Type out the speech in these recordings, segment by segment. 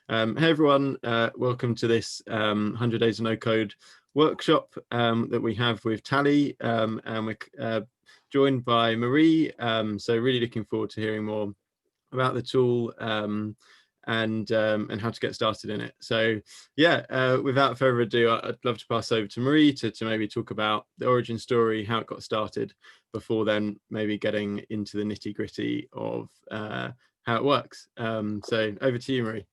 Hey everyone, welcome to this 100 Days of No Code workshop that we have with Tally, and we're joined by Marie. So really looking forward to hearing more about the tool and how to get started in it. So yeah, without further ado, I'd love to pass over to Marie to maybe talk about the origin story, how it got started, before then maybe getting into the nitty-gritty of how it works. So over to you, Marie.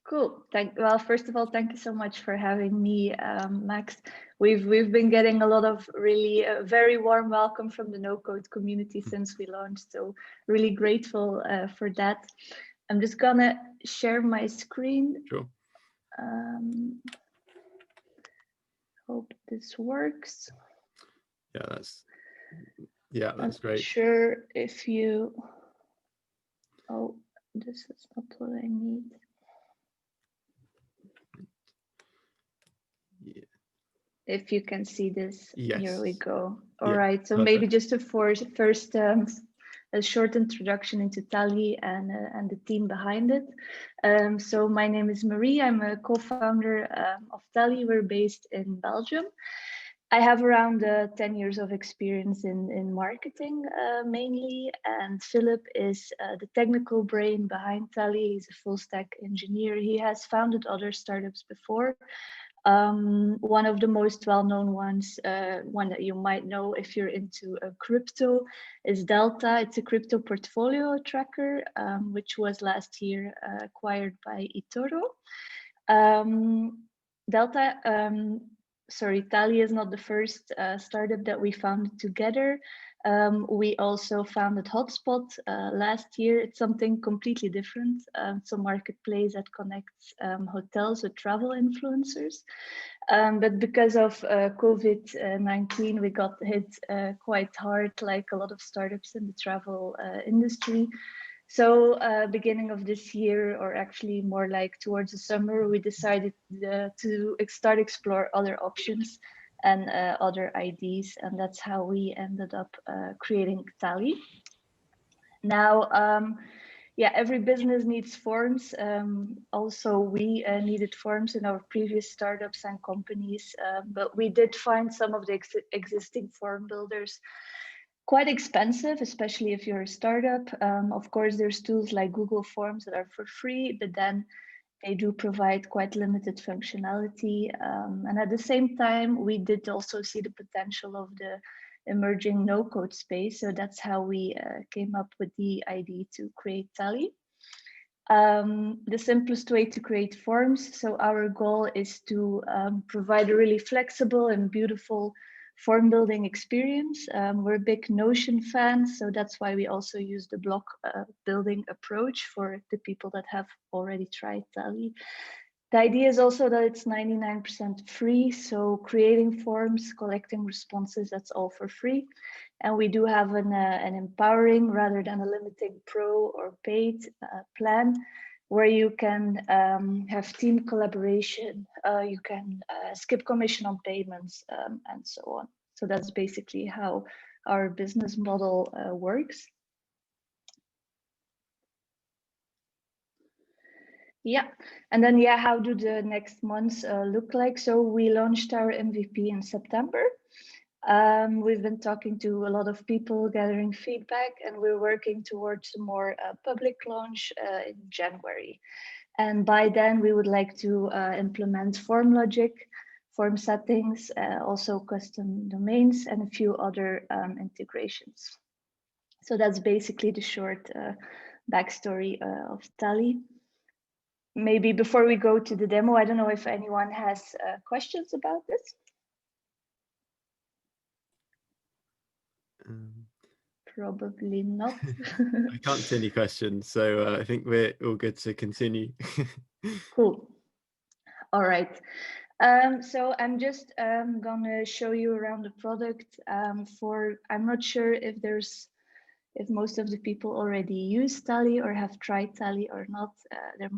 Cool. Well, first of all, thank you so much for having me, Max. We've been getting a lot of really very warm welcome from the no-code community since we launched, so really grateful for that. I'm just gonna share my screen. Sure. Hope this works. Yeah, that's great. Not sure if you. Oh, this is not what I need. If you can see this, yes. Here we go. All right, so perfect. Maybe just a first a short introduction into Tally and the team behind it. So my name is Marie. I'm a co-founder of Tally. We're based in Belgium. I have around 10 years of experience in marketing mainly, and Philip is the technical brain behind Tally. He's a full stack engineer. He has founded other startups before. One of the most well-known ones, one that you might know if you're into crypto, is Delta. It's a crypto portfolio tracker, which was last year acquired by eToro. Tally is not the first startup that we founded together. We also founded Hotspot last year. It's something completely different. It's a marketplace that connects hotels with travel influencers. But because of COVID-19, we got hit quite hard, like a lot of startups in the travel industry. So beginning of this year, or actually more like towards the summer, we decided to explore other options and other ideas, and that's how we ended up creating Tally. Now, yeah, every business needs forms. Also, we needed forms in our previous startups and companies, but we did find some of the existing form builders quite expensive, especially if you're a startup. Of course, there's tools like Google Forms that are for free, but then they do provide quite limited functionality. And at the same time, we did also see the potential of the emerging no-code space. So that's how we came up with the idea to create Tally. The simplest way to create forms. So our goal is to provide a really flexible and beautiful form building experience. We're big Notion fans, so that's why we also use the block building approach for the people that have already tried Tally. The idea is also that it's 99% free, so creating forms, collecting responses, that's all for free. And we do have an empowering rather than a limiting pro or paid plan, where you can have team collaboration, you can skip commission on payments, and so on. So that's basically how our business model works. Yeah, and then yeah, how do the next months look like? So we launched our MVP in September. We've been talking to a lot of people, gathering feedback, and we're working towards a more public launch in January. And by then, we would like to implement form logic, form settings, also custom domains, and a few other integrations. So that's basically the short backstory of Tally. Maybe before we go to the demo, I don't know if anyone has questions about this. Probably not. I can't see any questions, so I think we're all good to continue. Cool. All right. So I'm just gonna show you around the product. I'm not sure if most of the people already use Tally or have tried Tally or not. There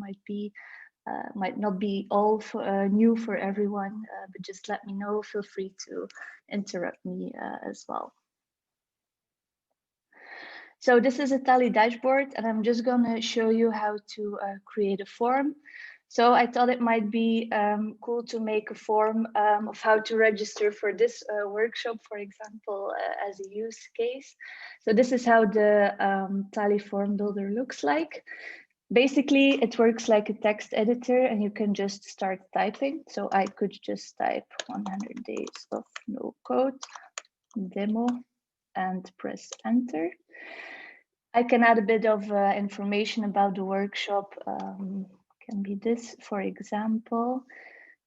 might not be all new for everyone, but just let me know. Feel free to interrupt me as well. So this is a Tally dashboard, and I'm just gonna show you how to create a form. So I thought it might be cool to make a form of how to register for this workshop, for example, as a use case. So this is how the Tally form builder looks like. Basically, it works like a text editor and you can just start typing. So I could just type 100 days of no code demo and press enter. I can add a bit of information about the workshop. Can be this, for example.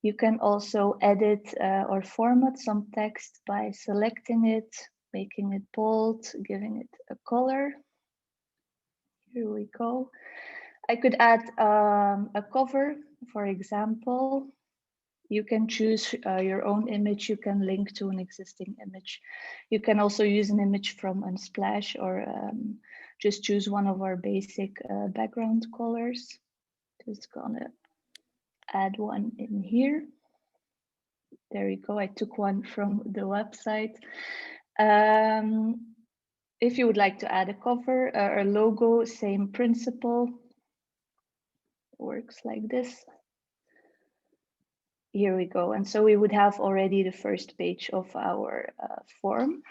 You can also edit or format some text by selecting it, making it bold, giving it a color. Here we go. I could add a cover, for example. You can choose your own image. You can link to an existing image. You can also use an image from Unsplash or just choose one of our basic background colors. Just gonna add one in here. There we go. I took one from the website. If you would like to add a cover or a logo, same principle. Works like this. Here we go. And so we would have already the first page of our form.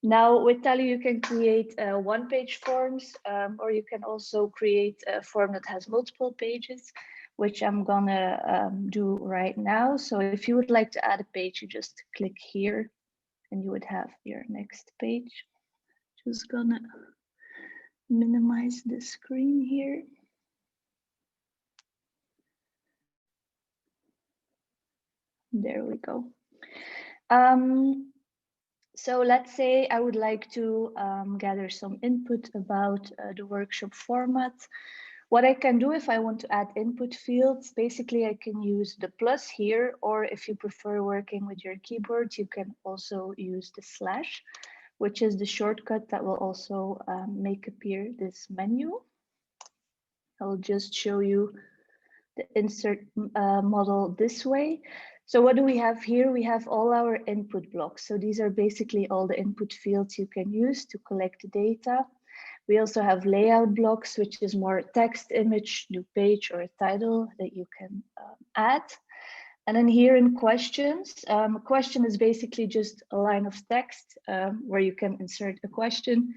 Now with Tally, you can create one-page forms, or you can also create a form that has multiple pages, which I'm gonna do right now. So if you would like to add a page, you just click here and you would have your next page. Just gonna minimize the screen here. There we go. So let's say I would like to gather some input about the workshop format. What I can do if I want to add input fields, basically I can use the plus here, or if you prefer working with your keyboard, you can also use the slash, which is the shortcut that will also make appear this menu. I'll just show you the insert model this way. So what do we have here? We have all our input blocks. So these are basically all the input fields you can use to collect data. We also have layout blocks, which is more text, image, new page, or a title that you can add. And then here in questions, a question is basically just a line of text where you can insert a question.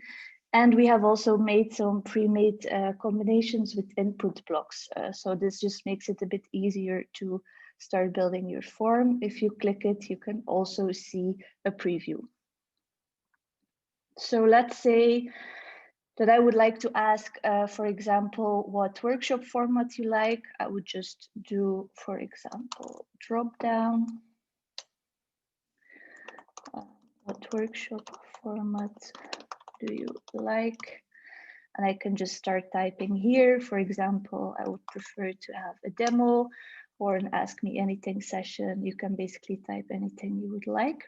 And we have also made some pre-made combinations with input blocks. So this just makes it a bit easier to start building your form. If you click it, you can also see a preview. So let's say that I would like to ask, for example, what workshop format you like. I would just do, for example, Dropdown. What workshop format do you like? And I can just start typing here. For example, I would prefer to have a demo or an ask me anything session. You can basically type anything you would like.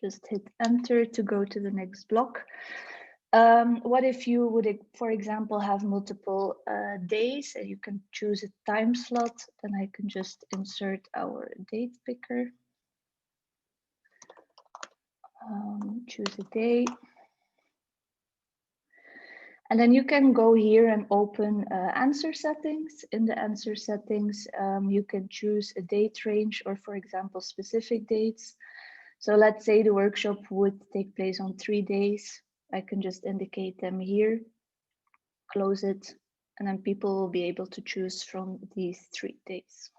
Just hit enter to go to the next block. What if you would, for example, have multiple days and you can choose a time slot? Then I can just insert our date picker. Choose a day. And then you can go here and open answer settings. In the answer settings, you can choose a date range or, for example, specific dates. So let's say the workshop would take place on 3 days. I can just indicate them here, close it, and then people will be able to choose from these 3 days.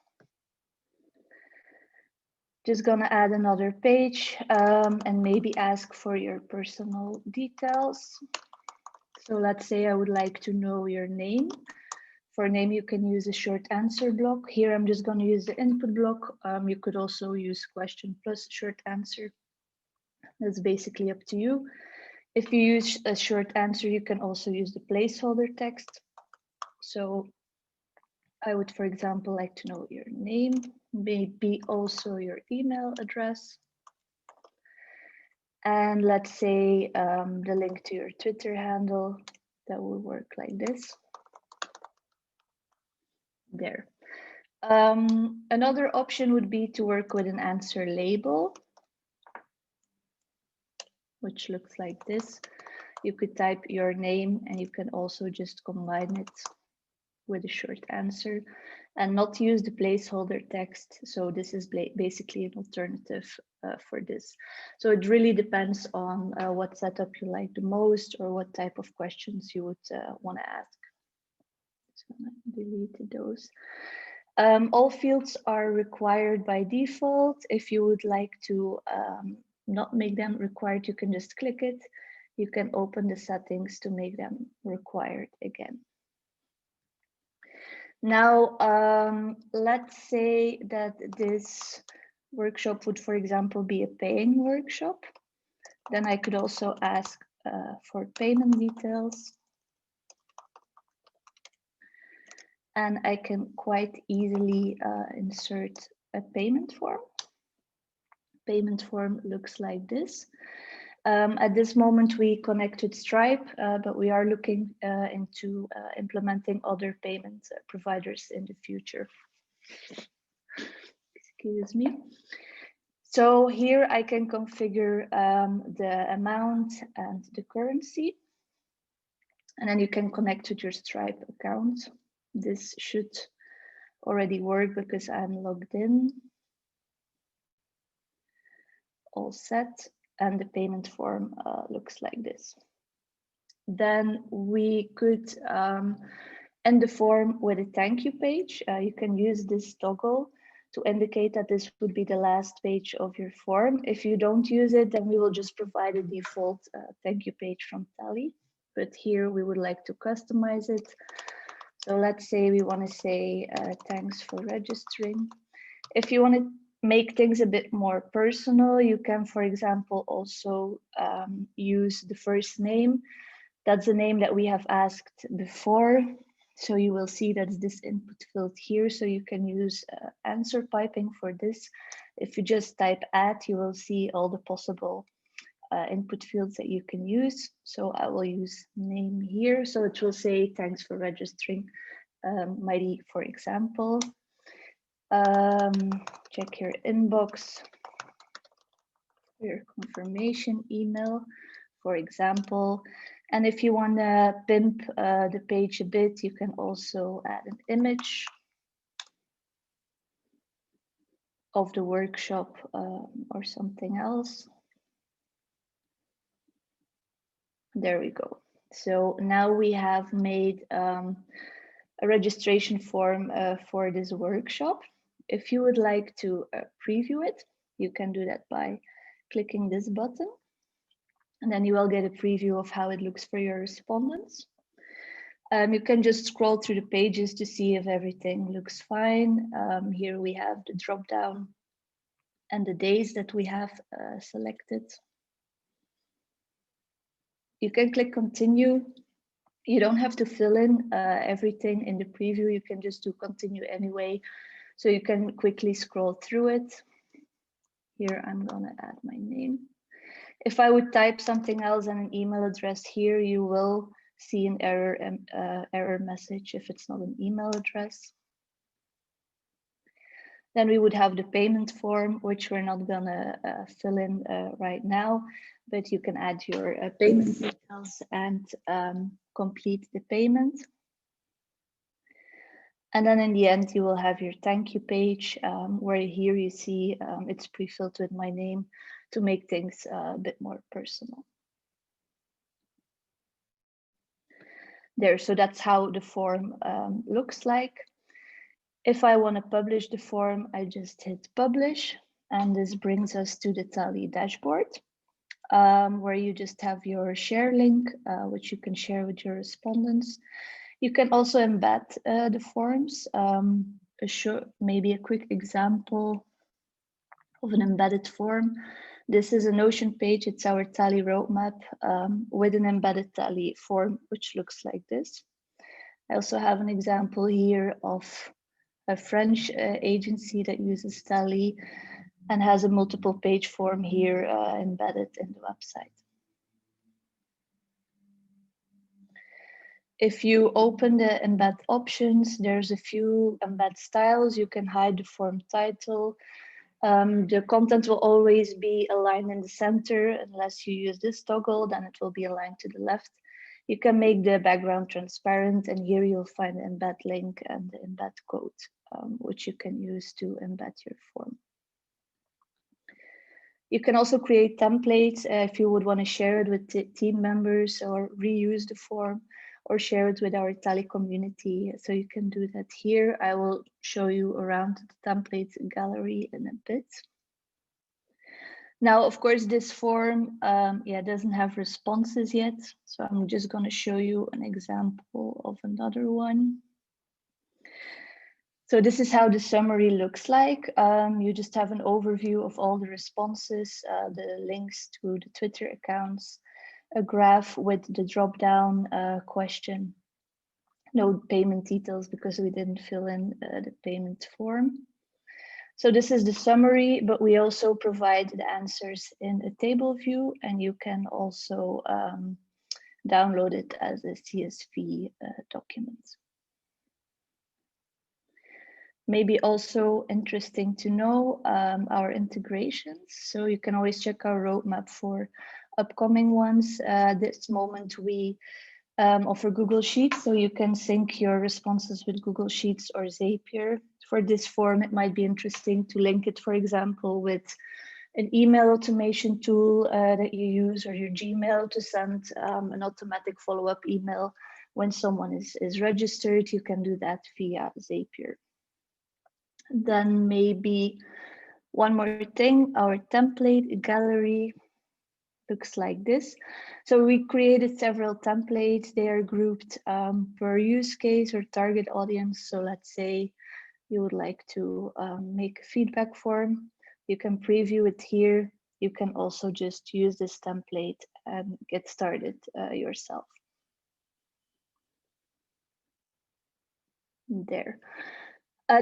Just gonna add another page and maybe ask for your personal details. So let's say I would like to know your name. For name, you can use a short answer block. Here, I'm just going to use the input block. You could also use question plus short answer. That's basically up to you. If you use a short answer, you can also use the placeholder text. So I would, for example, like to know your name, maybe also your email address. And let's say the link to your Twitter handle, that will work like this. There. Another option would be to work with an answer label, which looks like this. You could type your name and you can also just combine it with a short answer and not use the placeholder text. So this is basically an alternative for this. So it really depends on what setup you like the most or what type of questions you would want to ask. So I'm going to delete those. All fields are required by default. If you would like to not make them required, you can just click it. You can open the settings to make them required again. Now, let's say that this workshop would, for example, be a paying workshop. Then I could also ask for payment details. And I can quite easily insert a payment form. Payment form looks like this. At this moment, we connected Stripe, but we are looking into implementing other payment providers in the future. Excuse me. So here I can configure the amount and the currency. And then you can connect to your Stripe account. This should already work because I'm logged in. All set, and the payment form looks like this. Then we could end the form with a thank you page. You can use this toggle to indicate that this would be the last page of your form. If you don't use it, then we will just provide a default thank you page from Tally. But here we would like to customize it. So let's say we want to say thanks for registering. If you want to make things a bit more personal, you can, for example, also use the first name. That's the name that we have asked before. So you will see that's this input field here. So you can use answer piping for this. If you just type @ you will see all the possible input fields that you can use. So I will use name here. So it will say thanks for registering, Mighty, for example. Check your inbox, your confirmation email, for example. And if you want to pimp the page a bit, you can also add an image of the workshop or something else. There we go. So now we have made a registration form for this workshop. If you would like to preview it, you can do that by clicking this button. And then you will get a preview of how it looks for your respondents. You can just scroll through the pages to see if everything looks fine. Here we have the drop down and the days that we have selected. You can click continue. You don't have to fill in everything in the preview. You can just do continue anyway. So you can quickly scroll through it. Here I'm gonna add my name. If I would type something else and an email address here, you will see an error message if it's not an email address. Then we would have the payment form, which we're not gonna fill in right now, but you can add your payment details and complete the payment. And then in the end, you will have your thank you page, where here you see it's pre-filled with my name to make things a bit more personal. There, so that's how the form looks like. If I want to publish the form, I just hit publish, and this brings us to the Tally dashboard, where you just have your share link, which you can share with your respondents. You can also embed the forms. Maybe a quick example of an embedded form. This is a Notion page. It's our Tally roadmap with an embedded Tally form, which looks like this. I also have an example here of a French agency that uses Tally and has a multiple page form here embedded in the website. If you open the embed options, there's a few embed styles. You can hide the form title. The content will always be aligned in the center unless you use this toggle, then it will be aligned to the left. You can make the background transparent, and here you'll find the embed link and the embed code, which you can use to embed your form. You can also create templates if you would want to share it with team members or reuse the form or share it with our Tally community. So you can do that here. I will show you around the templates gallery in a bit. Now, of course, this form doesn't have responses yet. So I'm just going to show you an example of another one. So this is how the summary looks like. You just have an overview of all the responses, the links to the Twitter accounts, a graph with the drop-down question, no payment details because we didn't fill in the payment form. So this is the summary, but we also provide the answers in a table view, and you can also download it as a CSV document. Maybe also interesting to know our integrations. So you can always check our roadmap for upcoming ones. This moment we offer Google Sheets, so you can sync your responses with Google Sheets or Zapier. For this form, it might be interesting to link it, for example, with an email automation tool that you use, or your Gmail, to send an automatic follow-up email when someone is registered. You can do that via Zapier. Then maybe one more thing, our template gallery looks like this. So we created several templates. They are grouped per use case or target audience. So let's say you would like to make a feedback form. You can preview it here. You can also just use this template and get started yourself. There.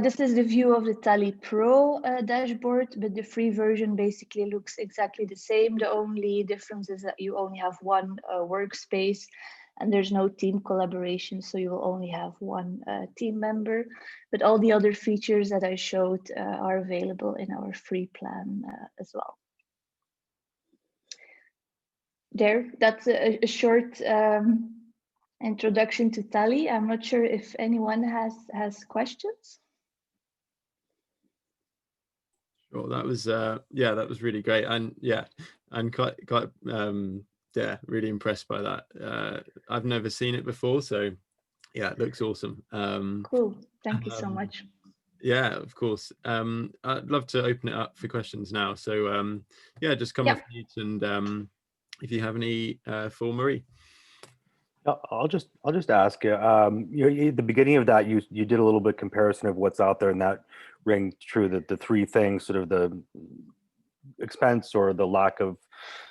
This is the view of the Tally Pro dashboard, but the free version basically looks exactly the same. The only difference is that you only have one workspace and there's no team collaboration, so you will only have one team member. But all the other features that I showed are available in our free plan as well. There, that's a short introduction to Tally. I'm not sure if anyone has questions. Sure, that was that was really great, and quite really impressed by that. I've never seen it before, so yeah, it looks awesome. Cool, thank you so much. Yeah, of course. I'd love to open it up for questions now. So just come off mute, and if you have any for Marie. I'll just ask you. At the beginning of that, you did a little bit comparison of what's out there, and that rang true. That the three things, sort of the expense or the lack of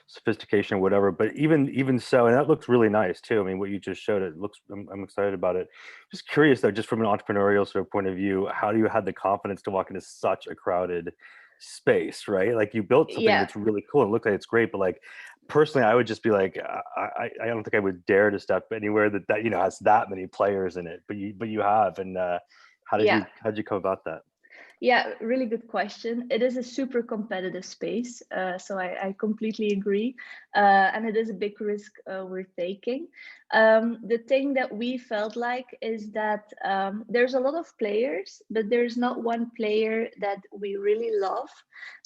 sophistication or whatever. But even so, and that looks really nice too. I mean, what you just showed, it looks. I'm excited about it. Just curious though, just from an entrepreneurial sort of point of view, how do you have the confidence to walk into such a crowded space, right? Like you built something that's really cool and it looks like it's great, but like personally, I would just be like, I don't think I would dare to step anywhere that has that many players in it. But you have, and how did you come about that? Yeah, really good question. It is a super competitive space, so I completely agree, and it is a big risk we're taking. The thing that we felt like is that there's a lot of players, but there's not one player that we really love.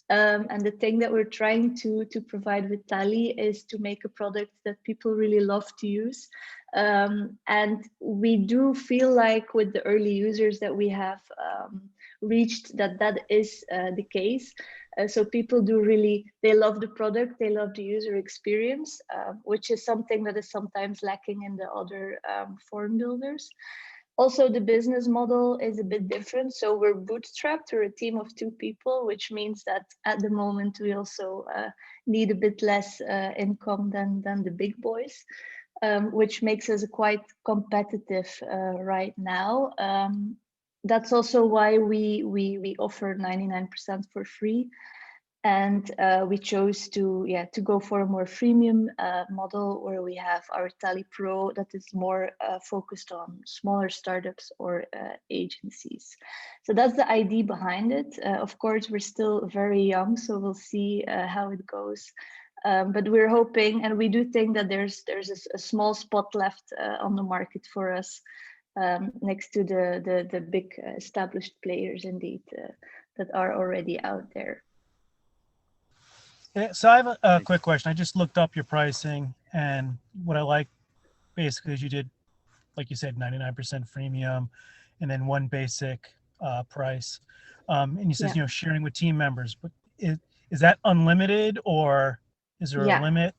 And the thing that we're trying to provide with Tally is to make a product that people really love to use. And we do feel like with the early users that we have reached that is the case. So people they love the product, they love the user experience, which is something that is sometimes lacking in the other form builders. Also, the business model is a bit different. So we're bootstrapped, we're a team of 2 people, which means that at the moment we also need a bit less income than the big boys, which makes us quite competitive right now. That's also why we offer 99% for free. And we chose to go for a more freemium model where we have our Tally Pro that is more focused on smaller startups or agencies. So that's the idea behind it. Of course, we're still very young, so we'll see how it goes. But we're hoping, and we do think that there's a small spot left on the market for us, next to the big established players indeed, that are already out there. Yeah, so I have a quick question. I just looked up your pricing, and what I like basically is you did, like you said, 99% freemium, and then one basic price. And you said, Yeah. sharing with team members, but is that unlimited, or is there a limit?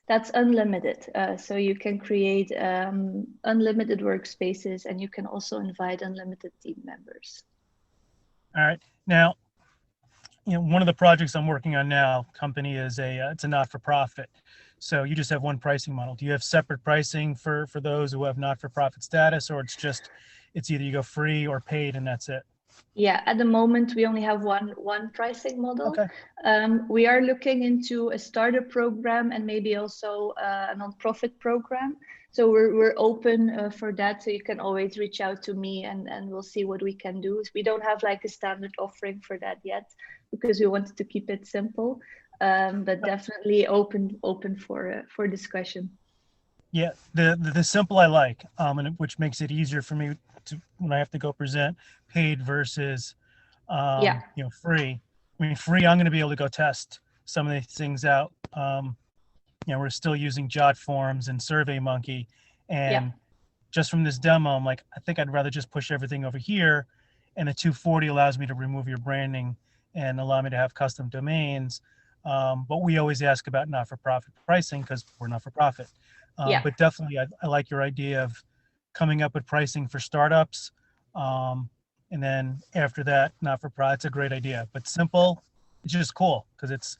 That's unlimited. So you can create unlimited workspaces, and you can also invite unlimited team members. All right. Now, one of the projects I'm working on now, company is it's a not-for-profit. So you just have one pricing model. Do you have separate pricing for those who have not-for-profit status, or it's either you go free or paid and that's it? Yeah, at the moment we only have one pricing model. Okay. We are looking into a starter program and maybe also a non-profit program. So we're open for that. So you can always reach out to me, and we'll see what we can do. We don't have like a standard offering for that yet, because we wanted to keep it simple. But definitely open for discussion. Yeah, the simple I like, and which makes it easier for me to, when I have to go present, paid versus free. I mean, free, I'm going to be able to go test some of these things out. We're still using Jot Forms and SurveyMonkey, and just from this demo, I'm like, I think I'd rather just push everything over here, and the 240 allows me to remove your branding and allow me to have custom domains. But we always ask about not-for-profit pricing because we're not-for-profit. But definitely, I like your idea of coming up with pricing for startups. And then after that, not-for-profit, it's a great idea. But simple, it's just cool because it's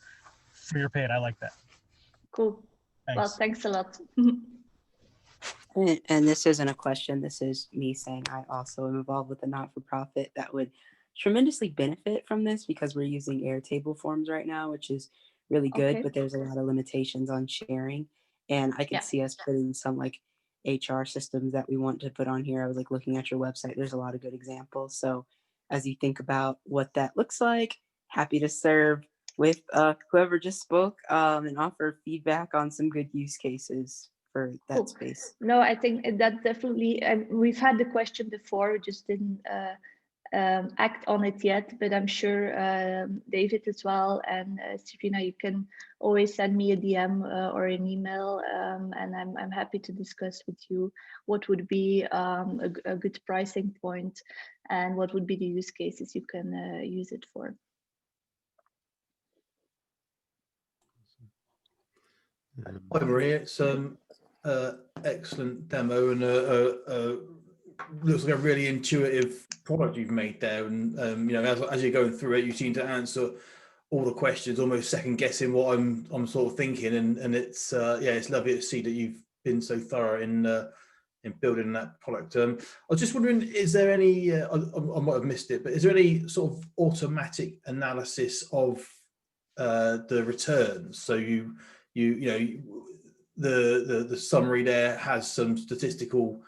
free or paid. I like that. Cool. Thanks. Well, thanks a lot. And this isn't a question. This is me saying I also am involved with a not-for-profit that would tremendously benefit from this, because we're using Airtable forms right now, which is really good, Okay. but there's a lot of limitations on sharing. And I could see us putting some like HR systems that we want to put on here. I was like looking at your website. There's a lot of good examples. So as you think about what that looks like, happy to serve with whoever just spoke, and offer feedback on some good use cases for that space. No, I think that definitely, we've had the question before, we just didn't act on it yet, but I'm sure David as well, and Serena, you can always send me a DM or an email, and I'm happy to discuss with you what would be a good pricing point and what would be the use cases you can use it for. Hi Maria, it's excellent demo, and looks like a really intuitive product you've made there. And as you're going through it, you seem to answer all the questions, almost second guessing what I'm sort of thinking. And it's it's lovely to see that you've been so thorough in building that product. I was just wondering, is there any? I might have missed it, but is there any sort of automatic analysis of the returns? So the summary there has some statistical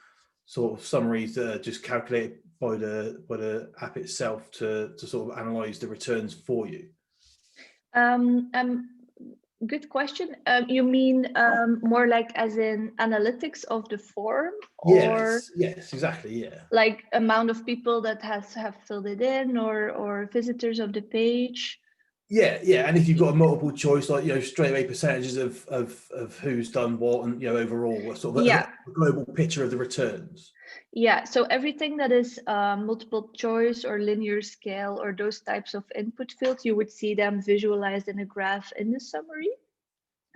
sort of summaries that are just calculated by the app itself to sort of analyze the returns for you. Good question. You mean more like as in analytics of the form, or yes, exactly, yeah. Like amount of people that have filled it in, or visitors of the page? Yeah, and if you've got a multiple choice, like straight away percentages of who's done what, and overall sort of a global picture of the returns. Yeah, so everything that is multiple choice or linear scale or those types of input fields, you would see them visualized in a graph in the summary.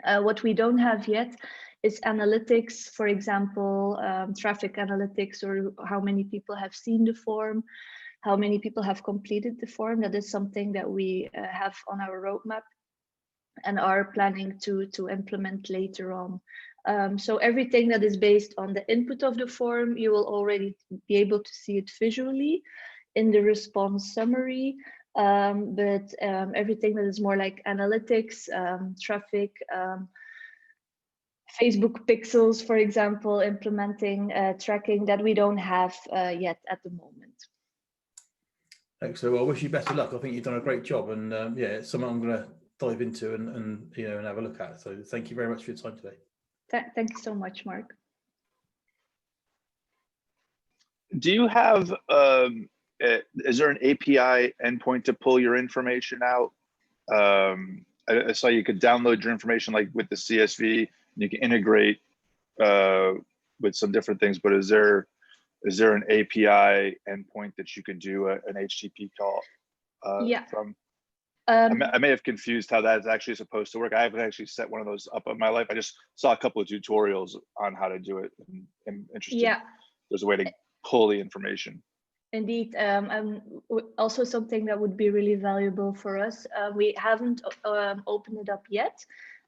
What we don't have yet is analytics, for example, traffic analytics, or how many people have seen the form, how many people have completed the form. That is something that we have on our roadmap and are planning to implement later on. So everything that is based on the input of the form, you will already be able to see it visually in the response summary. But everything that is more like analytics, traffic, Facebook pixels, for example, implementing tracking, that we don't have yet at the moment. Excellent. Well, I wish you best of luck. I think you've done a great job, and it's something I'm going to dive into and you know, and have a look at. So thank you very much for your time today. Thank you so much, Mark. Do you have, is there an API endpoint to pull your information out? I saw you could download your information like with the CSV, and you can integrate with some different things, but is there an API endpoint that you could do an HTTP call from? I may have confused how that's actually supposed to work. I haven't actually set one of those up in my life. I just saw a couple of tutorials on how to do it, and I'm interested. Yeah. There's a way to pull the information. Indeed, also something that would be really valuable for us. We haven't opened it up yet,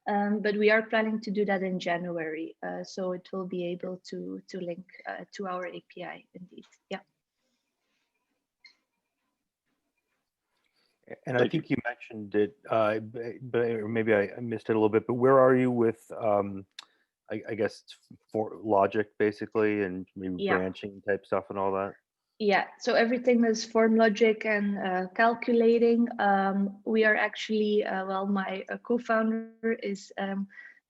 but we are planning to do that in January. So it will be able to link to our API. Indeed, yeah. And I think you mentioned it, but or maybe I missed it a little bit. But where are you with, I guess, for logic basically, and maybe branching type stuff and all that? Yeah. So everything is form logic and calculating. We are actually, well, my co-founder is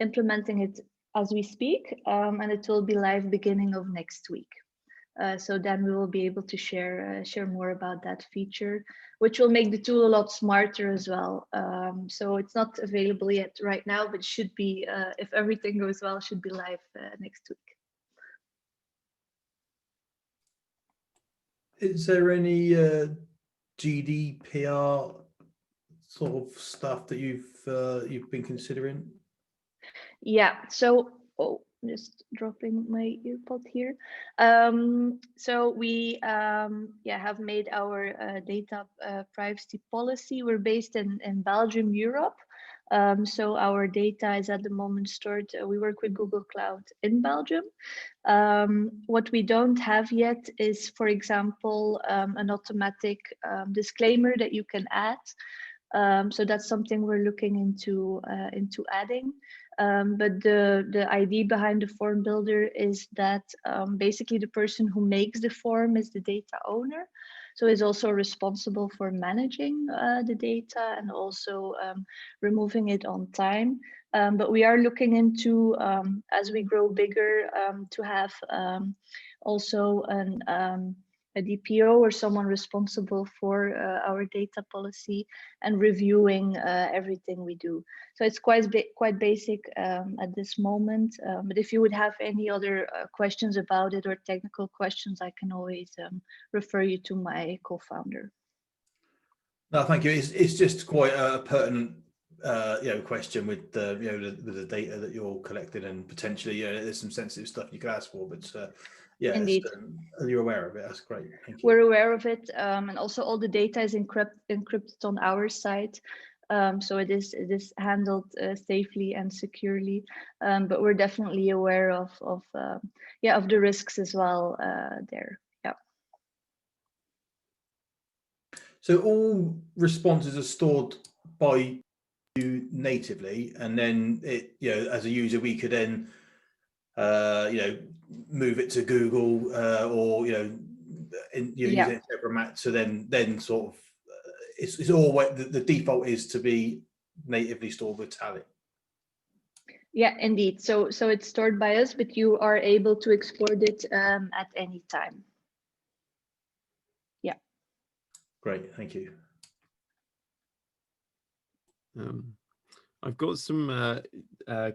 implementing it as we speak, and it will be live beginning of next week. So then we will be able to share more about that feature, which will make the tool a lot smarter as well. So it's not available yet right now, but should be, if everything goes well, should be live next week. Is there any GDPR sort of stuff that you've been considering? Yeah. So just dropping my earpod here. So we have made our data privacy policy. We're based in Belgium, Europe. So our data is at the moment stored. We work with Google Cloud in Belgium. What we don't have yet is, for example, an automatic disclaimer that you can add. So that's something we're looking into adding. But the idea behind the form builder is that basically the person who makes the form is the data owner. So is also responsible for managing the data and also removing it on time. But we are looking into, as we grow bigger, to have also a DPO or someone responsible for our data policy and reviewing everything we do. So it's quite basic at this moment. But if you would have any other questions about it or technical questions, I can always refer you to my co-founder. No, thank you. It's just quite a pertinent question with the with the data that you're collecting, and potentially there's some sensitive stuff you could ask for, but yeah, indeed, you're aware of it. That's great. Thank you. We're aware of it, and also all the data is encrypted on our side, so it is handled safely and securely. But we're definitely aware of the risks as well there. Yeah. So all responses are stored by you natively, and then it, as a user, we could then move it to Google or use it for Mac. So then sort of it's all the default is to be natively stored with Tally. Yeah, indeed. So it's stored by us, but you are able to export it at any time. Yeah. Great, thank you. I've got some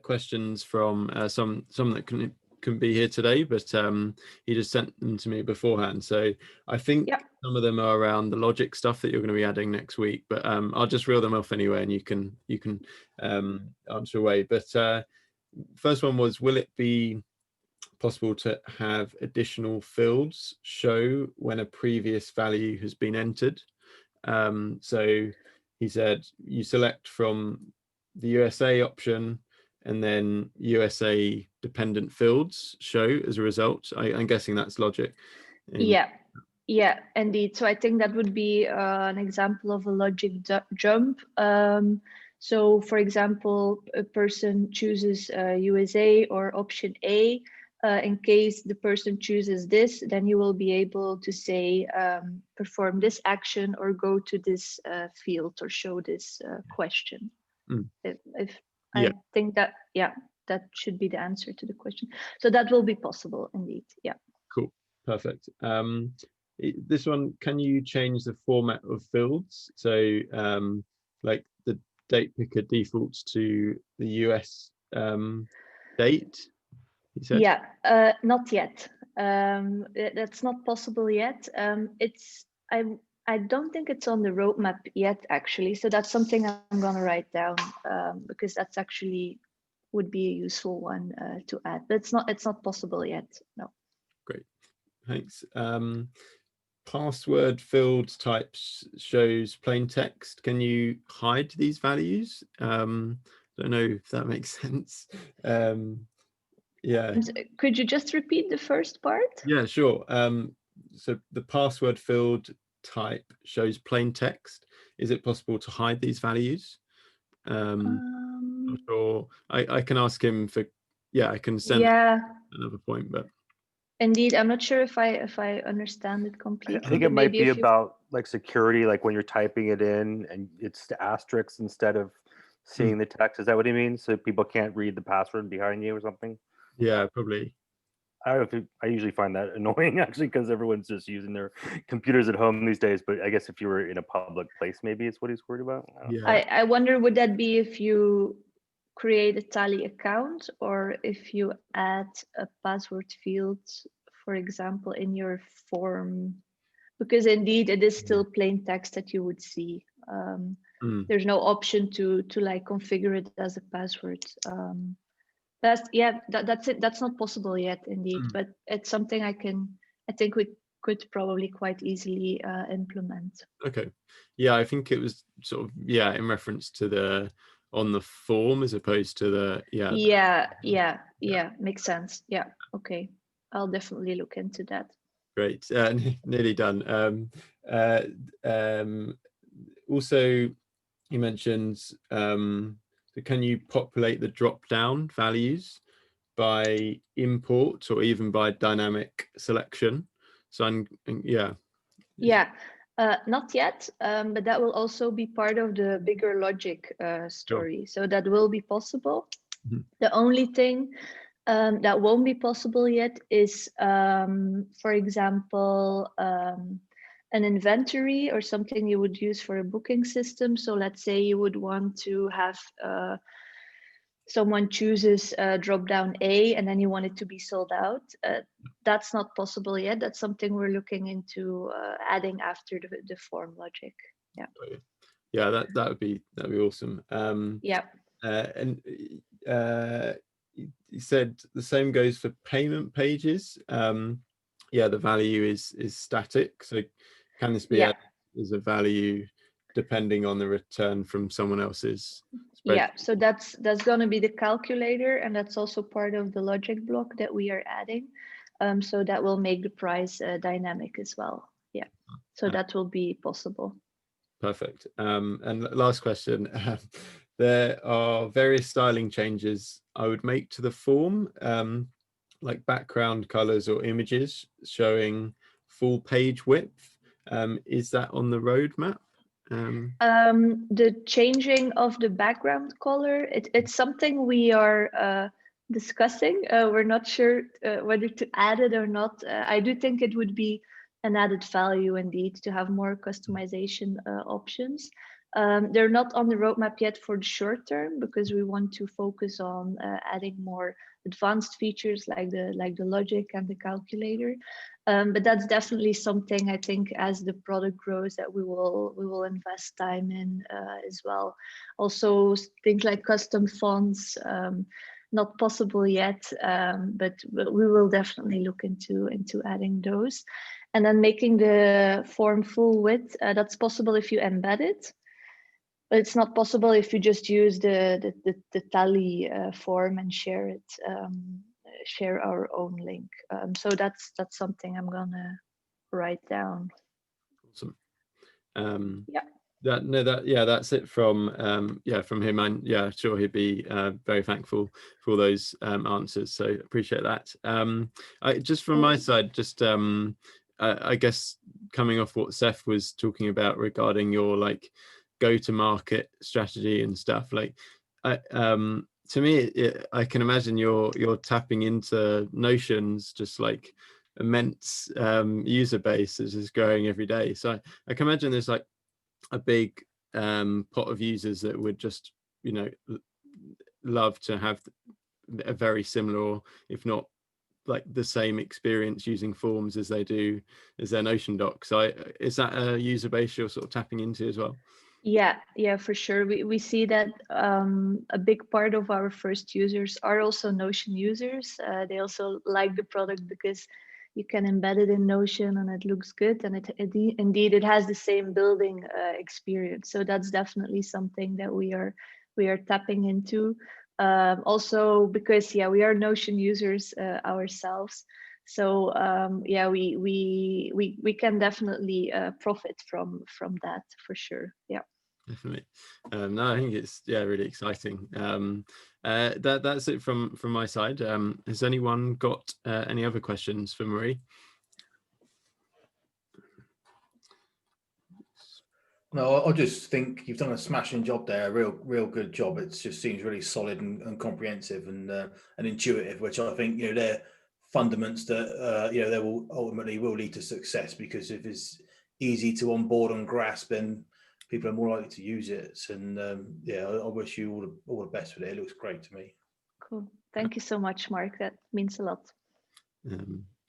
questions from some that can be here today, but he just sent them to me beforehand. So I think some of them are around the logic stuff that you're going to be adding next week, but I'll just reel them off anyway, and you can answer away. But first one was, will it be possible to have additional fields show when a previous value has been entered? So he said you select from the USA option, and then USA dependent fields show as a result. I'm guessing that's logic. Yeah, indeed. So I think that would be an example of a logic jump. So for example, a person chooses USA or option A. In case the person chooses this, then you will be able to say, perform this action or go to this field or show this question. If Yeah. I think that, yeah, that should be the answer to the question. So that will be possible indeed. Yeah. Cool. Perfect. This one, can you change the format of fields? So like the date picker defaults to the US date, he said? Yeah, not yet. That's not possible yet. I don't think it's on the roadmap yet, actually. So that's something I'm gonna write down, because that's actually would be a useful one to add. But it's not possible yet. No. Great, thanks. Password field types shows plain text. Can you hide these values? Don't know if that makes sense. Yeah. Could you just repeat the first part? Yeah, sure. So the password field type shows plain text. Is it possible to hide these values? Not sure. I can ask him for, yeah, I can send another point, but indeed, I'm not sure if I understand it completely. I think it might be about like security, like when you're typing it in and it's the asterisks instead of seeing the text. Is that what he means? So people can't read the password behind you or something? Yeah, probably. I don't know if I usually find that annoying, actually, because everyone's just using their computers at home these days. But I guess if you were in a public place, maybe it's what he's worried about. I wonder, would that be if you create a Tally account or if you add a password field, for example, in your form? Because indeed, it is still plain text that you would see. There's no option to like configure it as a password. That's it. That's not possible yet, indeed, but it's something I think we could probably quite easily implement. Okay. Yeah, I think it was sort of, yeah, in reference to the on the form as opposed to the, yeah, makes sense. Yeah, okay. I'll definitely look into that. Great. Nearly done. Also, he mentions, can you populate the drop-down values by import or even by dynamic selection? So not yet, but that will also be part of the bigger logic story. Sure. So that will be possible. The only thing that won't be possible yet is, for example, an inventory or something you would use for a booking system. So let's say you would want to have someone chooses drop down A and then you want it to be sold out. That's not possible yet. That's something we're looking into adding after the form logic. Yeah. Yeah, that would be awesome. Yeah. And he said the same goes for payment pages. Yeah, the value is static. So can this be added as a value depending on the return from someone else's spreadsheet? Yeah, so that's going to be the calculator, and that's also part of the logic block that we are adding. So that will make the price dynamic as well. Yeah, so that will be possible. Perfect. And last question. There are various styling changes I would make to the form, like background colors or images showing full page width. Is that on the roadmap? The changing of the background color, it's something we are discussing. We're not sure whether to add it or not. I do think it would be an added value indeed to have more customization options. They're not on the roadmap yet for the short term because we want to focus on adding more advanced features like the logic and the calculator. But that's definitely something I think as the product grows that we will invest time in as well. Also things like custom fonts, not possible yet, but we will definitely look into adding those. And then making the form full width, that's possible if you embed it. But it's not possible if you just use the Tally form and share it, share our own link. So that's something I'm gonna write down. Awesome. That's it from from him, and sure he'd be very thankful for all those answers. So appreciate that. Just from my side, just I guess coming off what Seth was talking about regarding your go-to-market strategy and stuff. Like, to me, I can imagine you're tapping into Notion's just like immense user base that is growing every day. So I can imagine there's like a big pot of users that would just, you know, love to have a very similar, or if not like the same experience using forms as they do as their Notion doc. So is that a user base you're sort of tapping into as well? Yeah, for sure. We see that a big part of our first users are also Notion users. They also like the product because you can embed it in Notion and it looks good, and indeed it has the same building experience. So that's definitely something that we are tapping into. Also because we are Notion users ourselves. So we can definitely profit from that for sure. Yeah. Definitely. No, I think it's really exciting. That's it from my side. Has anyone got any other questions for Marie? No, I just think you've done a smashing job there, a real good job. It just seems really solid and comprehensive and intuitive, which I think, you know, they're fundaments that you know, they will ultimately lead to success, because if it's easy to onboard and grasp, then people are more likely to use it. And I wish you all the best with it. It looks great to me. Cool. Thank you so much, Mark. That means a lot.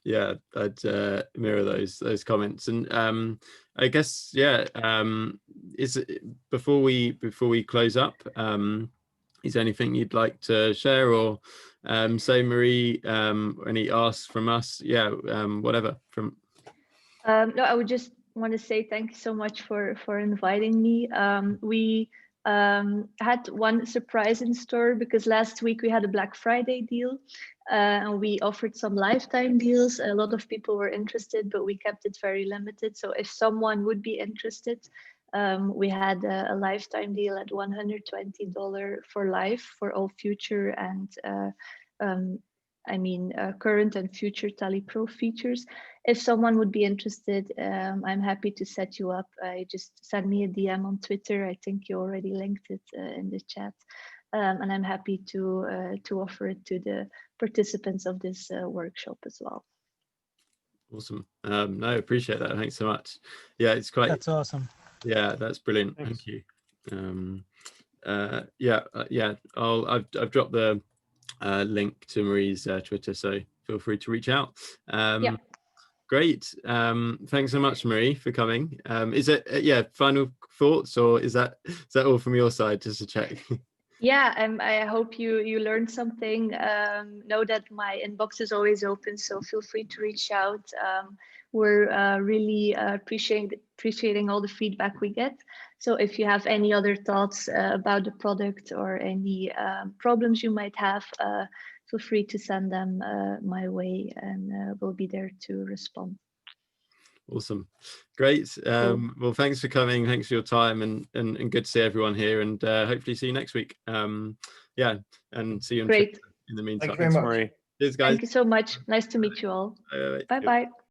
Yeah, I'd mirror those comments. And I guess is it, before we close up, is there anything you'd like to share or say, Marie? Any asks from us? Whatever from. No, I would just want to say thank you so much for inviting me. We had one surprise in store because last week we had a Black Friday deal, and we offered some lifetime deals. A lot of people were interested, but we kept it very limited. So if someone would be interested, we had a lifetime deal at $120 for life for all future and current and future Tally Pro features. If someone would be interested, I'm happy to set you up. Just send me a DM on Twitter. I think you already linked it in the chat. And I'm happy to offer it to the participants of this workshop as well. Awesome. No, I appreciate that. Thanks so much. Yeah, it's quite. That's awesome. Yeah, that's brilliant. Thanks. Thank you. I've dropped the link to Marie's Twitter, so feel free to reach out. Great. Thanks so much, Marie, for coming. Is it final thoughts, or is that all from your side, just to check? I hope you learned something. Know that my inbox is always open, so feel free to reach out. We're really appreciating all the feedback we get. So if you have any other thoughts about the product or any problems you might have, feel free to send them my way, and we'll be there to respond. Awesome. Great. Well, thanks for coming. Thanks for your time, and good to see everyone here, and hopefully see you next week. And see you on Twitter in the meantime. Thank you very much. Marie. Cheers, guys. Thank you so much. Nice to meet you all. Bye-bye.